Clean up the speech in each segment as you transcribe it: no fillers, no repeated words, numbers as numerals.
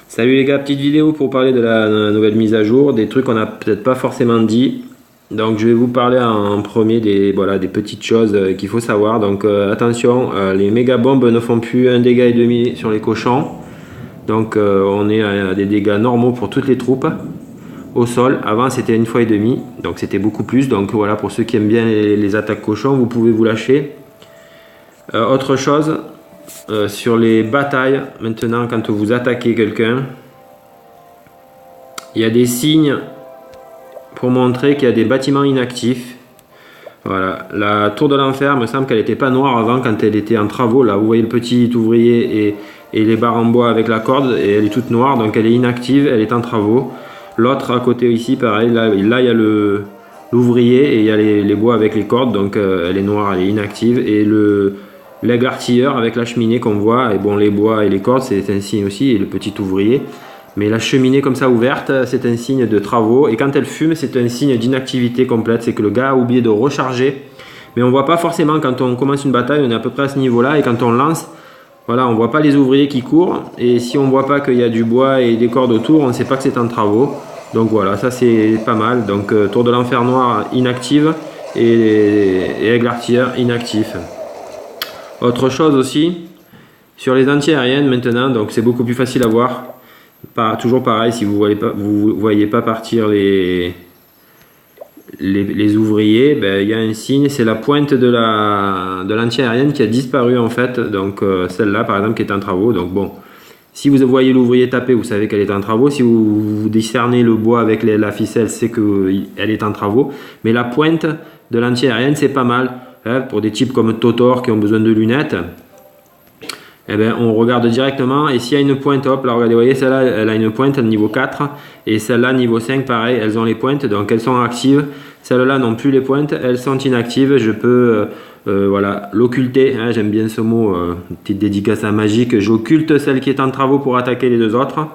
Salut les gars, petite vidéo pour parler de la nouvelle mise à jour, des trucs qu'on n'a peut-être pas forcément dit. Donc je vais vous parler en premier des petites choses qu'il faut savoir. Donc attention, les méga bombes ne font plus 1,5 dégât sur les cochons. Donc on est à des dégâts normaux pour toutes les troupes au sol. Avant c'était 1,5 fois, donc c'était beaucoup plus. Donc voilà, pour ceux qui aiment bien les attaques cochons, vous pouvez vous lâcher. Autre chose, sur les batailles, maintenant quand vous attaquez quelqu'un, il y a des signes pour montrer qu'il y a des bâtiments inactifs. Voilà, la tour de l'enfer, me semble qu'elle n'était pas noire avant quand elle était en travaux. Là, vous voyez le petit ouvrier et les barres en bois avec la corde, et elle est toute noire, donc elle est inactive, elle est en travaux. L'autre à côté ici, pareil, là il y a l'ouvrier et il y a les bois avec les cordes, donc elle est noire, elle est inactive. Et l'aigle artilleur avec la cheminée qu'on voit, et bon, les bois et les cordes, c'est un signe aussi, et le petit ouvrier. Mais la cheminée comme ça ouverte, c'est un signe de travaux. Et quand elle fume, c'est un signe d'inactivité complète. C'est que le gars a oublié de recharger. Mais on voit pas forcément quand on commence une bataille, on est à peu près à ce niveau-là. Et quand on lance, voilà, on voit pas les ouvriers qui courent. Et si on voit pas qu'il y a du bois et des cordes autour, on ne sait pas que c'est en travaux. Donc voilà, ça c'est pas mal. Donc tour de l'enfer noir inactive et aigle artilleur inactif. Autre chose aussi, sur les anti-aériennes maintenant, donc c'est beaucoup plus facile à voir. Toujours pareil, si vous voyez pas partir les ouvriers, ben, il y a un signe, c'est la pointe de l'anti-aérienne qui a disparu en fait. Donc celle-là par exemple qui est en travaux. Donc bon, si vous voyez l'ouvrier taper, vous savez qu'elle est en travaux. Si vous discernez le bois avec la ficelle, c'est qu'elle est en travaux. Mais la pointe de l'anti-aérienne, c'est pas mal hein, pour des types comme Totor qui ont besoin de lunettes. Eh bien, on regarde directement, et s'il y a une pointe, hop, là regardez, vous voyez, celle-là elle a une pointe niveau 4, et celle-là niveau 5 pareil, elles ont les pointes, donc elles sont actives. Celles-là n'ont plus les pointes, elles sont inactives. Je peux voilà, l'occulter, hein, j'aime bien ce mot, petite dédicace à Magique. J'occulte celle qui est en travaux pour attaquer les deux autres.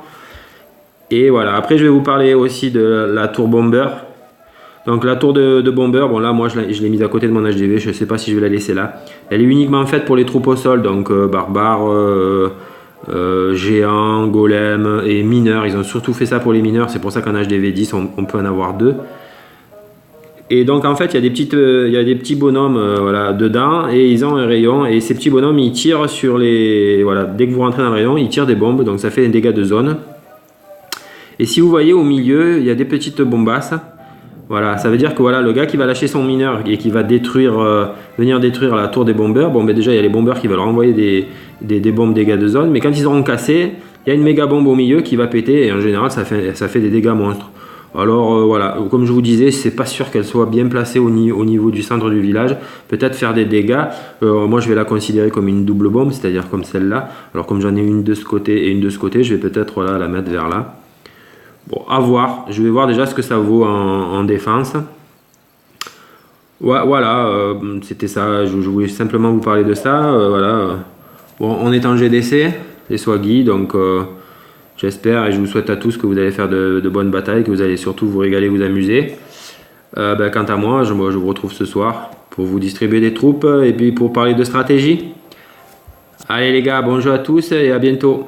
Et voilà, après je vais vous parler aussi de la tour bomber. Donc la tour de bomber, bon là moi je l'ai mise à côté de mon HDV, je ne sais pas si je vais la laisser là. Elle est uniquement faite pour les troupes au sol, donc barbares, géants, golems et mineurs. Ils ont surtout fait ça pour les mineurs, c'est pour ça qu'en HDV 10 on peut en avoir deux. Et donc en fait il y a des petits bonhommes voilà, dedans, et ils ont un rayon, et ces petits bonhommes ils tirent sur les... Voilà, dès que vous rentrez dans le rayon, ils tirent des bombes, donc ça fait un dégât de zone. Et si vous voyez au milieu, il y a des petites bombasses. Voilà, ça veut dire que voilà, le gars qui va lâcher son mineur et qui va venir détruire la tour des bombers, bon ben déjà il y a les bombers qui veulent renvoyer des bombes dégâts de zone, mais quand ils auront cassé, il y a une méga bombe au milieu qui va péter, et en général ça fait des dégâts monstres. Alors voilà, comme je vous disais, c'est pas sûr qu'elle soit bien placée au niveau du centre du village, peut-être faire des dégâts. Moi je vais la considérer comme une double bombe, c'est-à-dire comme celle-là. Alors comme j'en ai une de ce côté et une de ce côté, je vais peut-être voilà, la mettre vers là. Bon, à voir. Je vais voir déjà ce que ça vaut en défense. Ouais, voilà, c'était ça. Je voulais simplement vous parler de ça. Voilà. Bon, on est en GDC, les Swaggy, donc j'espère et je vous souhaite à tous que vous allez faire de bonnes batailles, que vous allez surtout vous régaler, vous amuser. Quant à moi, je vous retrouve ce soir pour vous distribuer des troupes et puis pour parler de stratégie. Allez les gars, bon jeu à tous et à bientôt.